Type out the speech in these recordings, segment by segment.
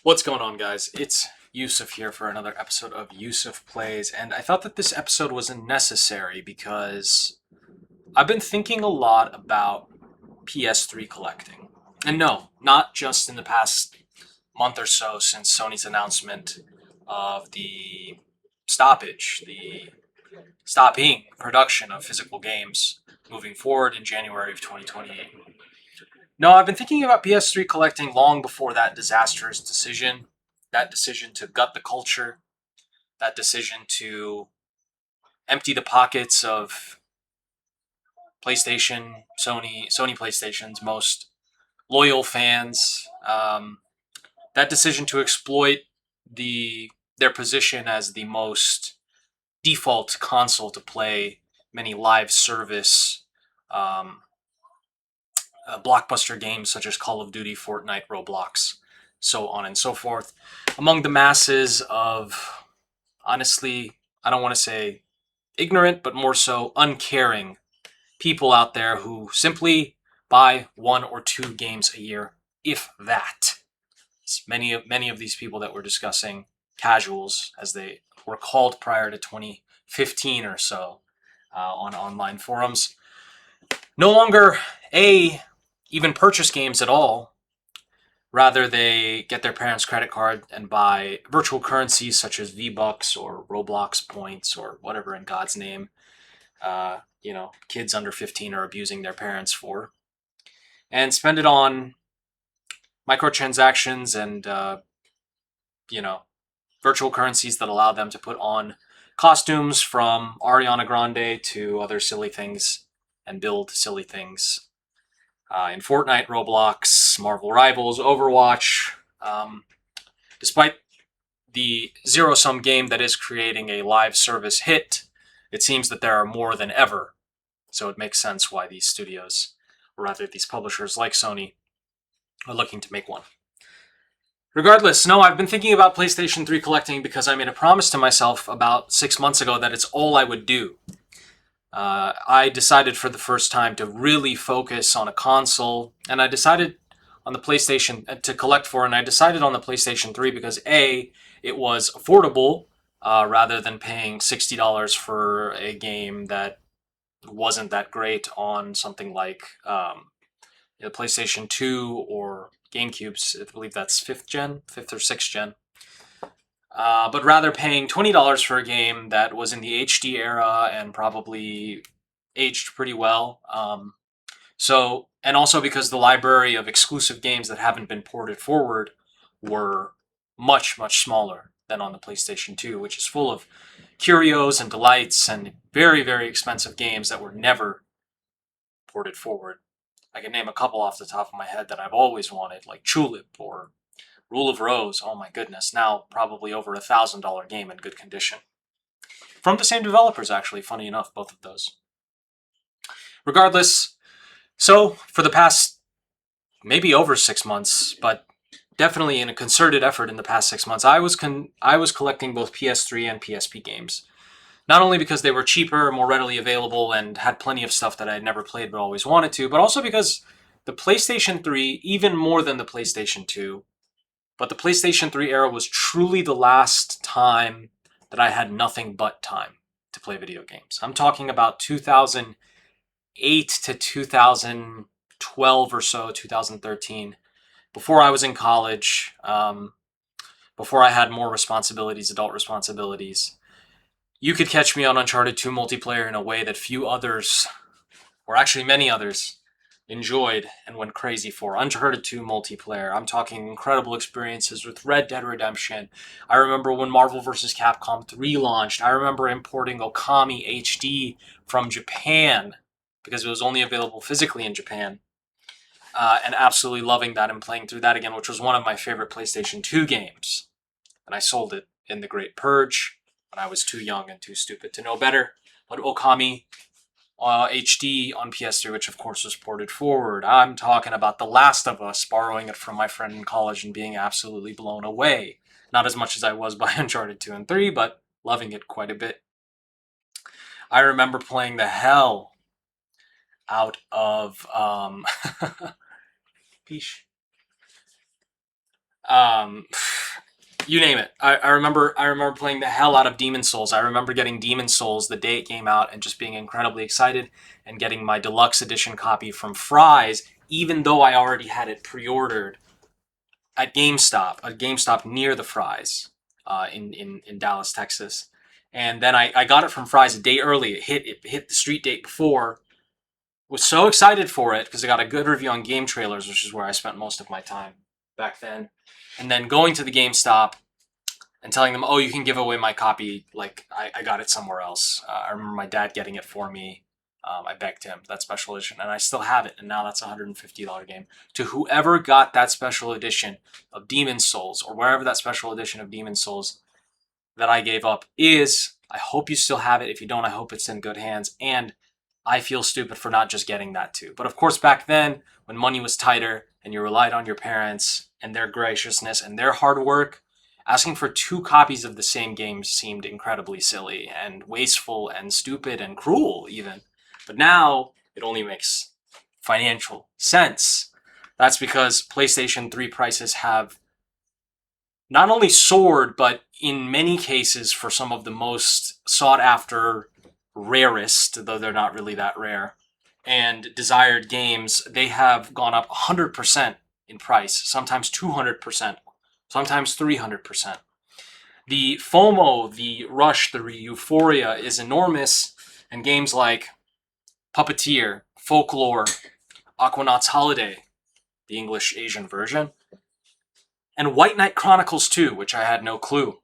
What's going on, guys? It's Yusuf here for another episode of Yusuf Plays, and I thought that this episode was necessary because I've been thinking a lot about PS3 collecting. And no, not just in the past month or so since Sony's announcement of the stopping production of physical games moving forward in January of 2028. No, I've been thinking about PS3 collecting long before that disastrous decision. That decision to gut the culture. That decision to empty the pockets of Sony PlayStation's most loyal fans. That decision to exploit their position as the most default console to play many live service um, blockbuster games such as Call of Duty, Fortnite, Roblox, so on and so forth, among the masses of, honestly, I don't want to say ignorant, but more so uncaring people out there who simply buy one or two games a year, if that. Many of these people that we're discussing, casuals, as they were called prior to 2015 or so, on online forums, no longer even purchase games at all. Rather, they get their parents' credit card and buy virtual currencies such as V-Bucks or Roblox points or whatever in God's name, kids under 15 are abusing their parents for, and spend it on microtransactions and, virtual currencies that allow them to put on costumes from Ariana Grande to other silly things and build silly things in Fortnite, Roblox, Marvel Rivals, Overwatch. Despite the zero-sum game that is creating a live service hit, it seems that there are more than ever. So it makes sense why these studios, or rather these publishers like Sony, are looking to make one. Regardless, no, I've been thinking about PlayStation 3 collecting because I made a promise to myself about 6 months ago that it's all I would do. I decided for the first time to really focus on a console, and I decided on the PlayStation to collect for, and I decided on the PlayStation 3 because it was affordable rather than paying $60 for a game that wasn't that great on something like the PlayStation 2 or GameCube's. I believe that's fifth or sixth gen. But rather paying $20 for a game that was in the HD era and probably aged pretty well. And also because the library of exclusive games that haven't been ported forward were much, much smaller than on the PlayStation 2, which is full of curios and delights and very, very expensive games that were never ported forward. I can name a couple off the top of my head that I've always wanted, like Tulip or Rule of Rose. Oh my goodness, now probably over $1,000 game in good condition. From the same developers, actually, funny enough, both of those. Regardless, so for the past maybe over 6 months, but definitely in a concerted effort in the past 6 months, I was collecting both PS3 and PSP games. Not only because they were cheaper, more readily available, and had plenty of stuff that I had never played but always wanted to, but also because the PlayStation 3, even more than the PlayStation 2, but the PlayStation 3 era was truly the last time that I had nothing but time to play video games. I'm talking about 2008 to 2012 or so, 2013, before I was in college, before I had more responsibilities, adult responsibilities. You could catch me on Uncharted 2 multiplayer in a way that few others, or actually many others, enjoyed and went crazy for. Uncharted 2 multiplayer. I'm talking incredible experiences with Red Dead Redemption. I remember when Marvel vs. Capcom 3 launched. I remember importing Okami HD from Japan because it was only available physically in Japan. And absolutely loving that and playing through that again, which was one of my favorite PlayStation 2 games. And I sold it in The Great Purge when I was too young and too stupid to know better. But Okami HD on PS3, which of course was ported forward. I'm talking about The Last of Us, borrowing it from my friend in college and being absolutely blown away. Not as much as I was by Uncharted 2 and 3, but loving it quite a bit. I remember playing the hell out of Peach. You name it. I remember playing the hell out of Demon Souls. I remember getting Demon Souls the day it came out and just being incredibly excited and getting my deluxe edition copy from Fry's, even though I already had it pre-ordered at GameStop near the Fry's in Dallas, Texas. And then I got it from Fry's a day early. It hit the street date before. Was so excited for it because I got a good review on Game Trailers, which is where I spent most of my time back then. And then going to the GameStop and telling them, oh, you can give away my copy. Like, I got it somewhere else. I remember my dad getting it for me. I begged him, that special edition, and I still have it. And now that's a $150 game. To whoever got that special edition of Demon Souls, or wherever that special edition of Demon Souls that I gave up is, I hope you still have it. If you don't, I hope it's in good hands. And I feel stupid for not just getting that too. But of course, back then, when money was tighter and you relied on your parents and their graciousness and their hard work, asking for 2 copies of the same game seemed incredibly silly and wasteful and stupid and cruel even. But now it only makes financial sense. That's because PlayStation 3 prices have not only soared, but in many cases for some of the most sought after, rarest, though they're not really that rare, and desired games, they have gone up 100% in price, sometimes 200%, sometimes 300%. The FOMO, the rush, the euphoria is enormous, and games like Puppeteer, Folklore, Aquanauts Holiday, the English Asian version, and White Knight Chronicles 2, which I had no clue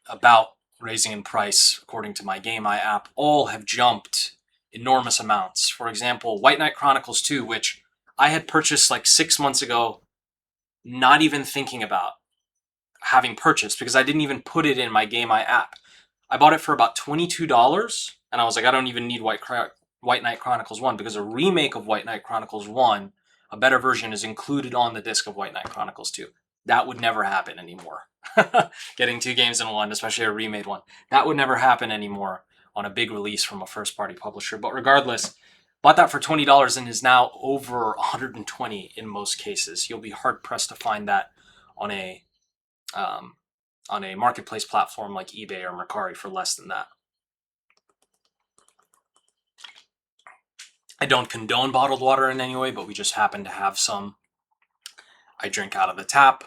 about raising in price according to my Game Eye app, all have jumped enormous amounts. For example, White Knight Chronicles 2, which I had purchased like 6 months ago, not even thinking about having purchased because I didn't even put it in my Game Eye app. I bought it for about $22, and I was like, I don't even need White Knight Chronicles 1 because a remake of White Knight Chronicles 1, a better version, is included on the disc of White Knight Chronicles 2. That would never happen anymore. Getting 2 games in one, especially a remade one. That would never happen anymore on a big release from a first-party publisher. But regardless, bought that for $20 and is now over $120 in most cases. You'll be hard-pressed to find that on a marketplace platform like eBay or Mercari for less than that. I don't condone bottled water in any way, but we just happen to have some. I drink out of the tap,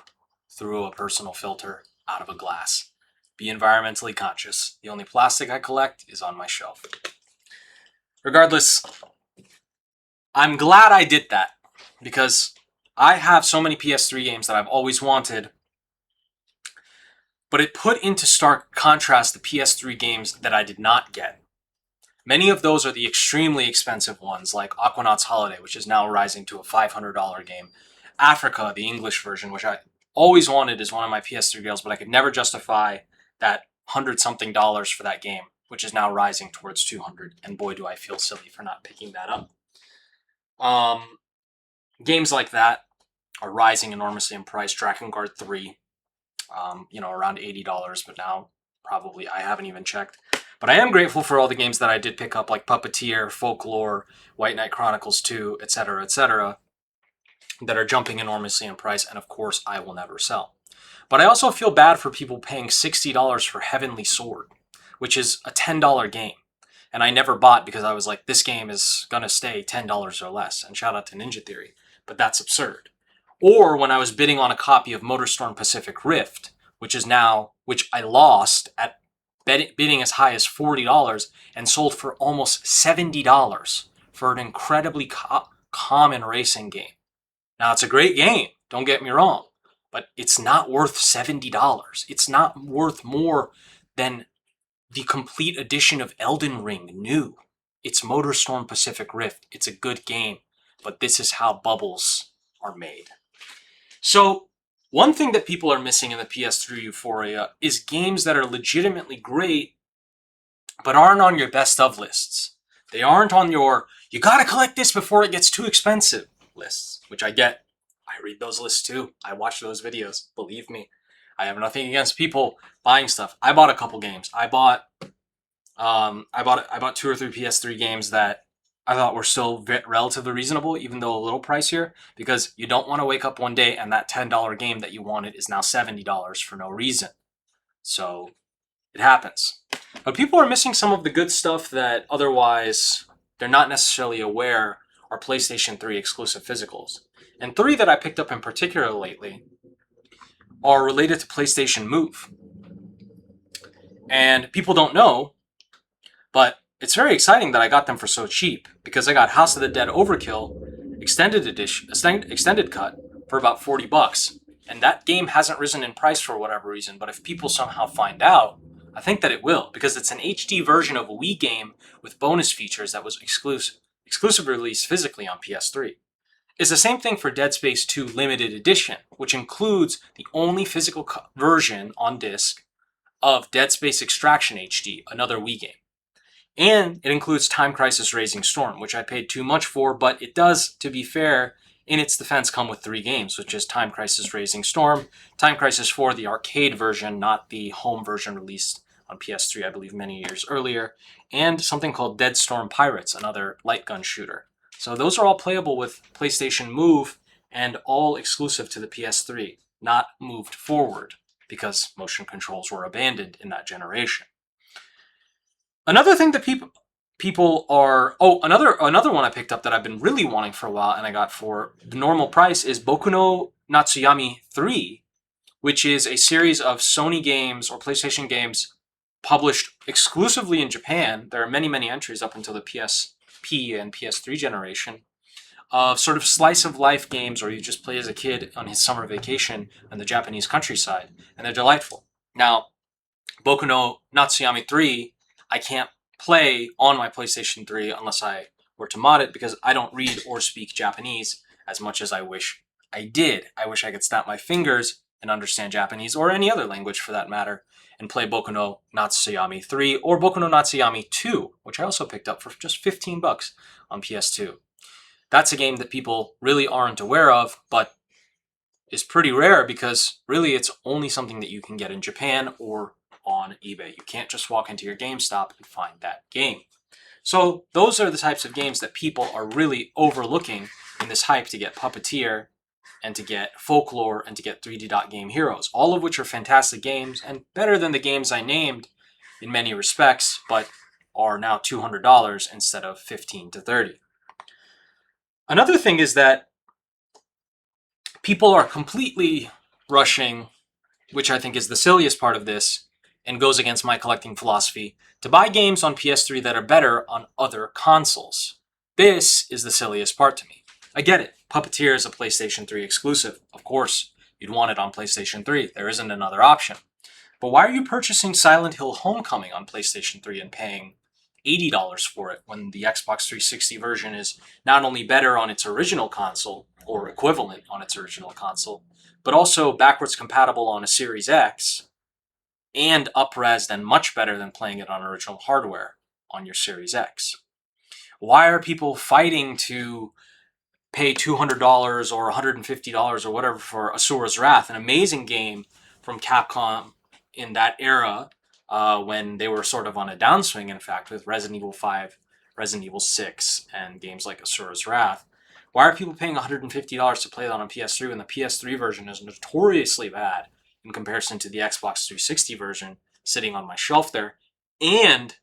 through a personal filter, out of a glass. Be environmentally conscious. The only plastic I collect is on my shelf. Regardless, I'm glad I did that because I have so many PS3 games that I've always wanted, but it put into stark contrast the PS3 games that I did not get. Many of those are the extremely expensive ones, like Aquanauts Holiday, which is now rising to a $500 game. Africa, the English version, which I always wanted as one of my PS3 deals, but I could never justify that $100-something for that game, which is now rising towards $200. And boy, do I feel silly for not picking that up. Games like that are rising enormously in price. Drakengard 3, around $80, but now probably, I haven't even checked. But I am grateful for all the games that I did pick up, like Puppeteer, Folklore, White Knight Chronicles 2, etc., that are jumping enormously in price, and of course, I will never sell. But I also feel bad for people paying $60 for Heavenly Sword, which is a $10 game. And I never bought because I was like, this game is going to stay $10 or less. And shout out to Ninja Theory. But that's absurd. Or when I was bidding on a copy of MotorStorm Pacific Rift, which I lost at bidding as high as $40 and sold for almost $70 for an incredibly common racing game. Now, it's a great game, don't get me wrong, but it's not worth $70. It's not worth more than the complete edition of Elden Ring new. It's MotorStorm Pacific Rift. It's a good game, but this is how bubbles are made. So, one thing that people are missing in the PS3 euphoria is games that are legitimately great, but aren't on your best of lists. They aren't on your, you gotta collect this before it gets too expensive lists, which I get. I read those lists too. I watch those videos. Believe me. I have nothing against people buying stuff. I bought a couple games. I bought 2 or 3 PS3 games that I thought were still relatively reasonable, even though a little pricier, because you don't want to wake up one day and that $10 game that you wanted is now $70 for no reason. So it happens. But people are missing some of the good stuff that otherwise they're not necessarily aware are PlayStation 3 exclusive physicals. And three that I picked up in particular lately are related to PlayStation Move. And people don't know, but it's very exciting that I got them for so cheap, because I got House of the Dead Overkill extended edition, extended cut for about $40. And that game hasn't risen in price for whatever reason, but if people somehow find out, I think that it will, because it's an HD version of a Wii game with bonus features that was exclusive release physically on PS3. It's the same thing for Dead Space 2 Limited Edition, which includes the only physical version on disc of Dead Space Extraction HD, another Wii game. And it includes Time Crisis Raising Storm, which I paid too much for, but it does, to be fair, in its defense, come with 3 games, which is Time Crisis Raising Storm, Time Crisis 4, the arcade version, not the home version released on PS3, I believe, many years earlier, and something called Dead Storm Pirates, another light gun shooter. So those are all playable with PlayStation Move and all exclusive to the PS3, not moved forward, because motion controls were abandoned in that generation. Another thing that people are another one I picked up that I've been really wanting for a while and I got for the normal price is Boku no Natsuyami 3, which is a series of Sony games or PlayStation games published exclusively in Japan. There are many entries up until the PSP and PS3 generation of sort of slice of life games where you just play as a kid on his summer vacation in the Japanese countryside, and they're delightful. Now, Boku no Natsuyami 3, I can't play on my PlayStation 3 unless I were to mod it, because I don't read or speak Japanese as much as I wish I did. I wish I could snap my fingers and understand Japanese, or any other language for that matter, and play Boku no Natsuyami 3 or Boku no Natsuyami 2, which I also picked up for just $15 on PS2. That's a game that people really aren't aware of, but is pretty rare, because really it's only something that you can get in Japan or on eBay. You can't just walk into your GameStop and find that game. So those are the types of games that people are really overlooking in this hype to get Puppeteer and to get Folklore and to get 3D Dot Game Heroes, all of which are fantastic games and better than the games I named in many respects, but are now $200 instead of $15 to $30. Another thing is that people are completely rushing, which I think is the silliest part of this, and goes against my collecting philosophy, to buy games on PS3 that are better on other consoles. This is the silliest part to me. I get it. Puppeteer is a PlayStation 3 exclusive. Of course, you'd want it on PlayStation 3. There isn't another option. But why are you purchasing Silent Hill Homecoming on PlayStation 3 and paying $80 for it when the Xbox 360 version is not only better on its original console, or equivalent on its original console, but also backwards compatible on a Series X, and up-resed and much better than playing it on original hardware on your Series X? Why are people fighting to pay $200 or $150 or whatever for Asura's Wrath, an amazing game from Capcom in that era, when they were sort of on a downswing, in fact, with Resident Evil 5, Resident Evil 6, and games like Asura's Wrath? Why are people paying $150 to play that on PS3 when the PS3 version is notoriously bad in comparison to the Xbox 360 version sitting on my shelf there? And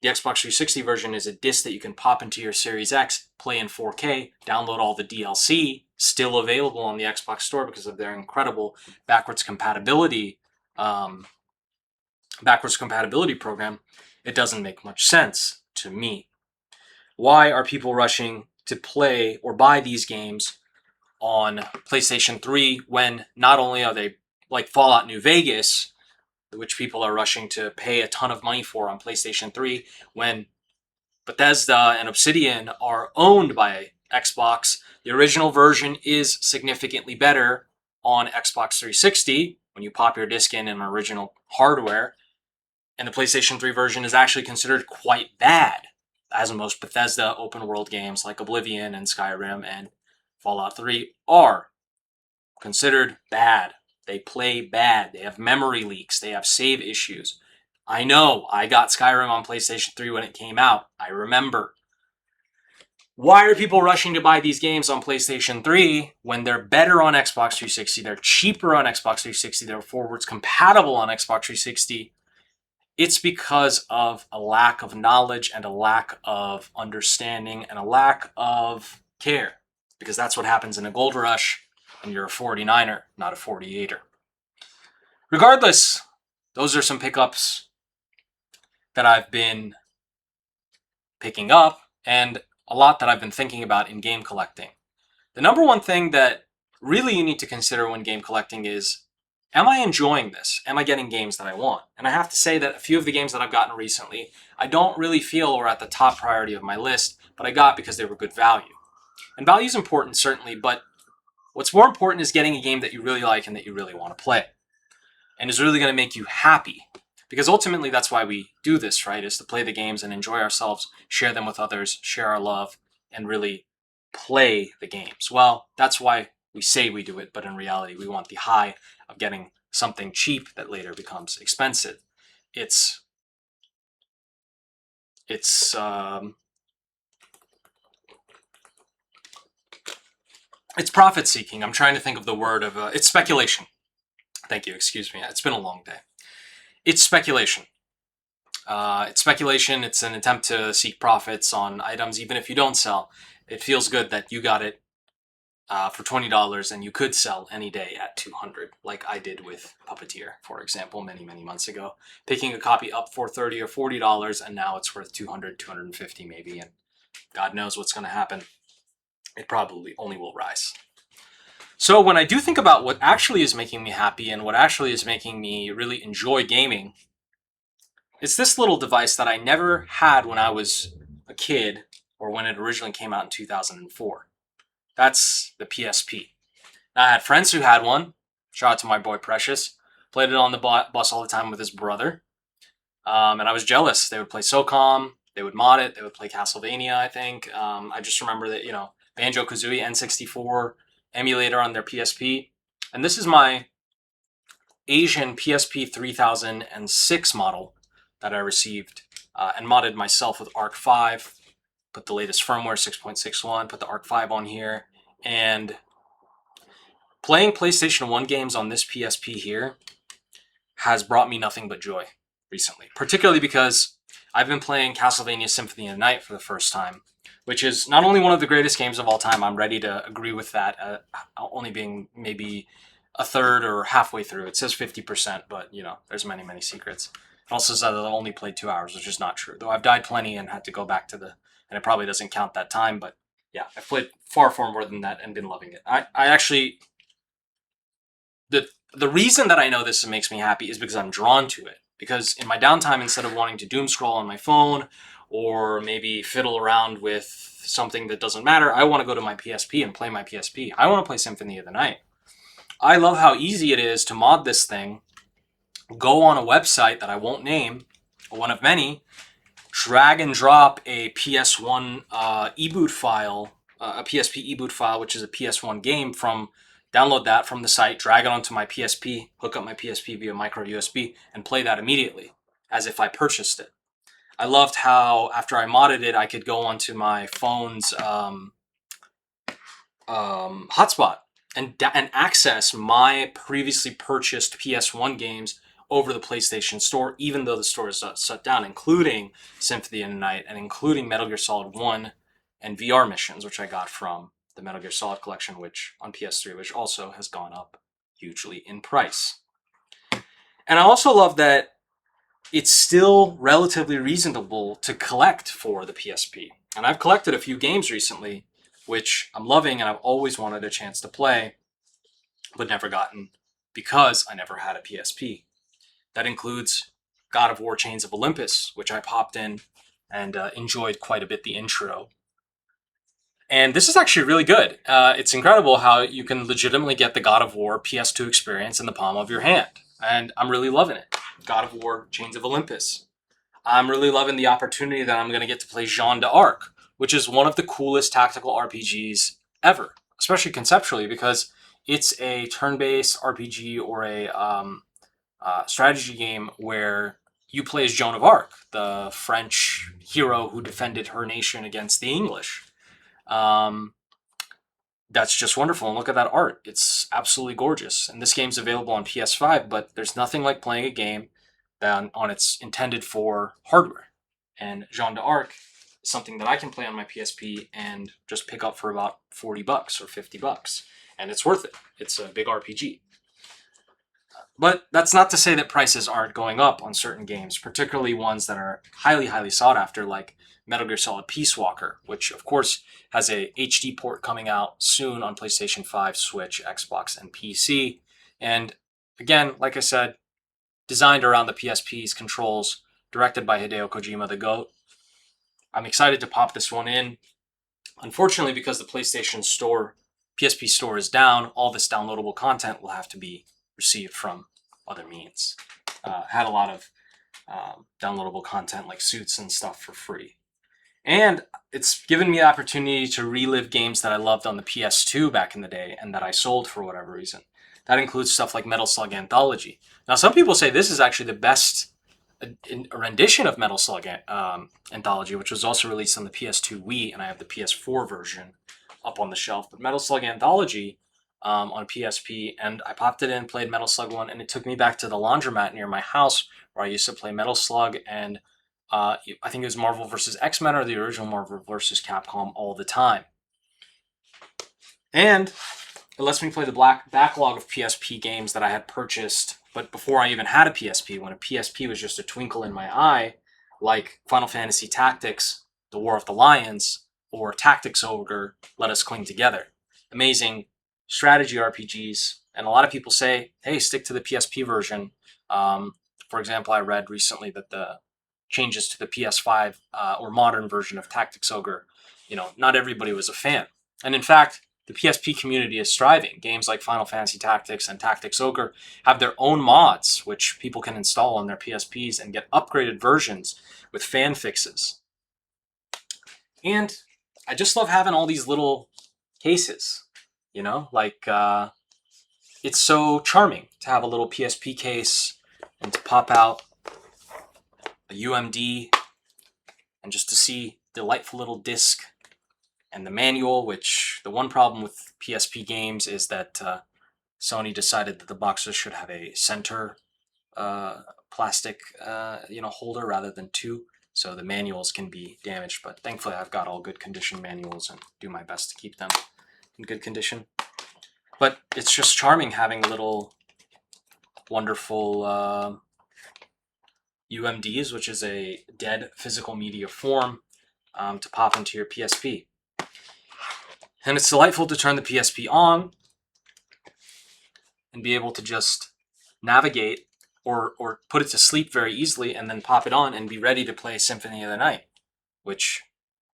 the Xbox 360 version is a disc that you can pop into your Series X, play in 4K, download all the DLC, still available on the Xbox Store because of their incredible backwards compatibility program. It doesn't make much sense to me. Why are people rushing to play or buy these games on PlayStation 3 when not only are they like Fallout New Vegas, which people are rushing to pay a ton of money for on PlayStation 3, when Bethesda and Obsidian are owned by Xbox? The original version is significantly better on Xbox 360 when you pop your disc in original hardware, and the PlayStation 3 version is actually considered quite bad, as most Bethesda open world games like Oblivion and Skyrim and Fallout 3 are considered bad. They play bad. They have memory leaks. They have save issues. I know. I got Skyrim on PlayStation 3 when it came out. I remember. Why are people rushing to buy these games on PlayStation 3 when they're better on Xbox 360, they're cheaper on Xbox 360, they're forwards compatible on Xbox 360? It's because of a lack of knowledge and a lack of understanding and a lack of care. Because that's what happens in a gold rush, and you're a 49er, not a 48er. Regardless, those are some pickups that I've been picking up, and a lot that I've been thinking about in game collecting. The number one thing that really you need to consider when game collecting is, am I enjoying this? Am I getting games that I want? And I have to say that a few of the games that I've gotten recently, I don't really feel were at the top priority of my list, but I got because they were good value. And value is important, certainly, but what's more important is getting a game that you really like and that you really want to play, and is really going to make you happy. Because ultimately that's why we do this, right? Is to play the games and enjoy ourselves, share them with others, share our love, and really play the games. Well, that's why we say we do it, but in reality we want the high of getting something cheap that later becomes expensive. It's profit seeking. I'm trying to think of the word of it's speculation. Thank you. Excuse me. It's been a long day. It's speculation. It's speculation. It's an attempt to seek profits on items, even if you don't sell. It feels good that you got it for $20 and you could sell any day at $200, like I did with Puppeteer, for example, many months ago. Picking a copy up for $30 or $40, and now it's worth $200, $250 maybe, and God knows what's going to happen. It probably only will rise. So when I do think about what actually is making me happy and what actually is making me really enjoy gaming, it's this little device that I never had when I was a kid or when it originally came out in 2004. That's the PSP. Now, I had friends who had one. Shout out to my boy Precious. Played it on the bus all the time with his brother. And I was jealous. They would play SOCOM. They would mod it. They would play Castlevania, I think. I just remember that, Banjo-Kazooie N64 emulator on their PSP. And this is my Asian PSP 3006 model that I received and modded myself with Arc 5. Put the latest firmware, 6.61, put the Arc 5 on here. And playing PlayStation 1 games on this PSP here has brought me nothing but joy recently. Particularly because I've been playing Castlevania Symphony of the Night for the first time, which is not only one of the greatest games of all time, I'm ready to agree with that, only being maybe a third or halfway through. It says 50%, but, there's many secrets. It also says that I only played 2 hours, which is not true. Though I've died plenty and had to go back and it probably doesn't count that time, but yeah, I've played far more than that and been loving it. I actually... The reason that I know this makes me happy is because I'm drawn to it. Because in my downtime, instead of wanting to doom scroll on my phone or maybe fiddle around with something that doesn't matter, I want to go to my PSP and play my PSP. I want to play Symphony of the Night. I love how easy it is to mod this thing, go on a website that I won't name, one of many, drag and drop a PS1 eboot file, a PSP eboot file, which is a PS1 game download that from the site, drag it onto my PSP, hook up my PSP via micro USB, and play that immediately, as if I purchased it. I loved how, after I modded it, I could go onto my phone's hotspot and access my previously purchased PS1 games over the PlayStation Store, even though the store is shut down, including Symphony of the Night and including Metal Gear Solid 1 and VR missions, which I got from the Metal Gear Solid collection, which on PS3, which also has gone up hugely in price. And I also love that it's still relatively reasonable to collect for the PSP. And I've collected a few games recently, which I'm loving and I've always wanted a chance to play, but never gotten because I never had a PSP. That includes God of War Chains of Olympus, which I popped in and enjoyed quite a bit the intro. And this is actually really good. It's incredible how you can legitimately get the God of War PS2 experience in the palm of your hand. And I'm really loving it. God of War Chains of Olympus. I'm really loving the opportunity that I'm going to get to play Jeanne d'Arc, which is one of the coolest tactical RPGs ever, especially conceptually, because it's a turn-based RPG or a strategy game where you play as Joan of Arc, the French hero who defended her nation against the English. That's just wonderful. And look at that art. It's absolutely gorgeous. And this game's available on PS5, but there's nothing like playing a game that on its intended for hardware. And Jeanne d'Arc is something that I can play on my PSP and just pick up for about $40 or $50. And it's worth it. It's a big RPG. But that's not to say that prices aren't going up on certain games, particularly ones that are highly, highly sought after, like Metal Gear Solid Peace Walker, which of course has a HD port coming out soon on PlayStation 5, Switch, Xbox, and PC. And again, like I said, designed around the PSP's controls, directed by Hideo Kojima, the GOAT. I'm excited to pop this one in. Unfortunately, because the PlayStation Store, PSP Store is down, all this downloadable content will have to be received from other means. Had a lot of downloadable content like suits and stuff for free. And it's given me the opportunity to relive games that I loved on the PS2 back in the day and that I sold for whatever reason. That includes stuff like Metal Slug Anthology. Now, some people say this is actually the best rendition of Metal Slug Anthology, which was also released on the PS2 Wii, and I have the PS4 version up on the shelf. But Metal Slug Anthology on PSP, and I popped it in, played Metal Slug 1, and it took me back to the laundromat near my house where I used to play Metal Slug and I think it was Marvel vs. X-Men or the original Marvel vs. Capcom all the time. And it lets me play the backlog of PSP games that I had purchased, but before I even had a PSP, when a PSP was just a twinkle in my eye, like Final Fantasy Tactics, The War of the Lions, or Tactics Ogre, Let Us Cling Together. Amazing strategy RPGs, and a lot of people say, hey, stick to the PSP version. For example, I read recently that the changes to the PS5 or modern version of Tactics Ogre, not everybody was a fan. And in fact, the PSP community is thriving. Games like Final Fantasy Tactics and Tactics Ogre have their own mods, which people can install on their PSPs and get upgraded versions with fan fixes. And I just love having all these little cases, it's so charming to have a little PSP case and to pop out a UMD and just to see delightful little disc and the manual, which the one problem with PSP games is that Sony decided that the boxes should have a center plastic holder rather than two, so the manuals can be damaged, but thankfully I've got all good condition manuals and do my best to keep them in good condition. But it's just charming having little wonderful UMDs, which is a dead physical media form, to pop into your PSP. And it's delightful to turn the PSP on and be able to just navigate or put it to sleep very easily and then pop it on and be ready to play Symphony of the Night, which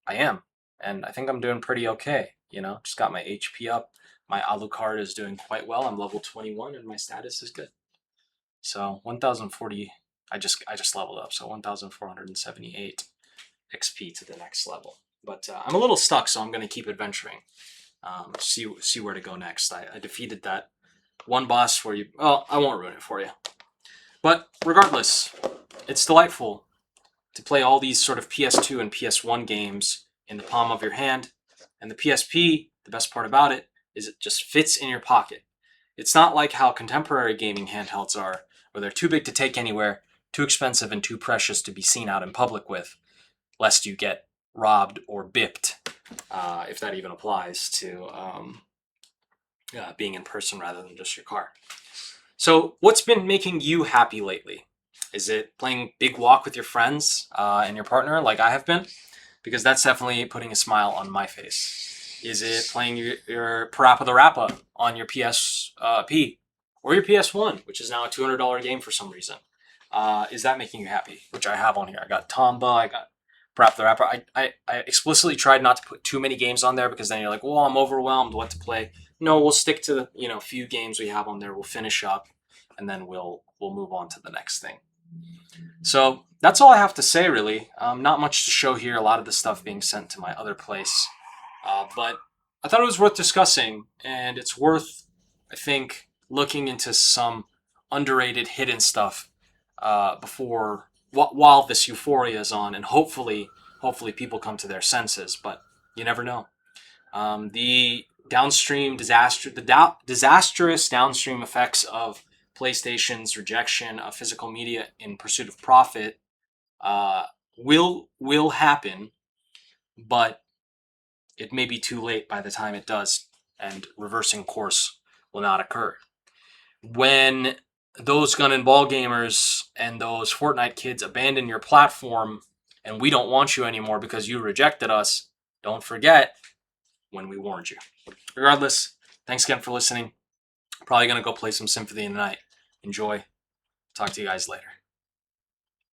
I am. And I think I'm doing pretty okay, just got my HP up. My Alucard is doing quite well. I'm level 21 and my status is good. So 1040, I just leveled up, so 1478 XP to the next level. But I'm a little stuck, so I'm going to keep adventuring. See where to go next. I defeated that one boss where I won't ruin it for you. But regardless, it's delightful to play all these sort of PS2 and PS1 games in the palm of your hand. And the PSP, the best part about it, is it just fits in your pocket. It's not like how contemporary gaming handhelds are, where they're too big to take anywhere, too expensive and too precious to be seen out in public with, lest you get robbed or bipped, if that even applies to being in person rather than just your car. So what's been making you happy lately? Is it playing Big Walk with your friends and your partner like I have been? Because that's definitely putting a smile on my face. Is it playing your Parappa the Rappa on your PSP or your PS1, which is now a $200 game for some reason? Is that making you happy? Which I have on here. I got Tomba, I got Parappa the Rappa. I explicitly tried not to put too many games on there because then you're like, well, I'm overwhelmed. What to play? No, we'll stick to the few games we have on there. We'll finish up, and then we'll move on to the next thing. So that's all I have to say, really. Not much to show here. A lot of the stuff being sent to my other place. But I thought it was worth discussing, and it's worth, I think, looking into some underrated hidden stuff while this euphoria is on, and hopefully people come to their senses, but you never know. The disastrous downstream effects of PlayStation's rejection of physical media in pursuit of profit will happen, but it may be too late by the time it does, and reversing course will not occur. When those gun and ball gamers and those Fortnite kids abandon your platform and we don't want you anymore because you rejected us, don't forget when we warned you. Regardless, thanks again for listening. Probably going to go play some Symphony of the Night. Enjoy. Talk to you guys later.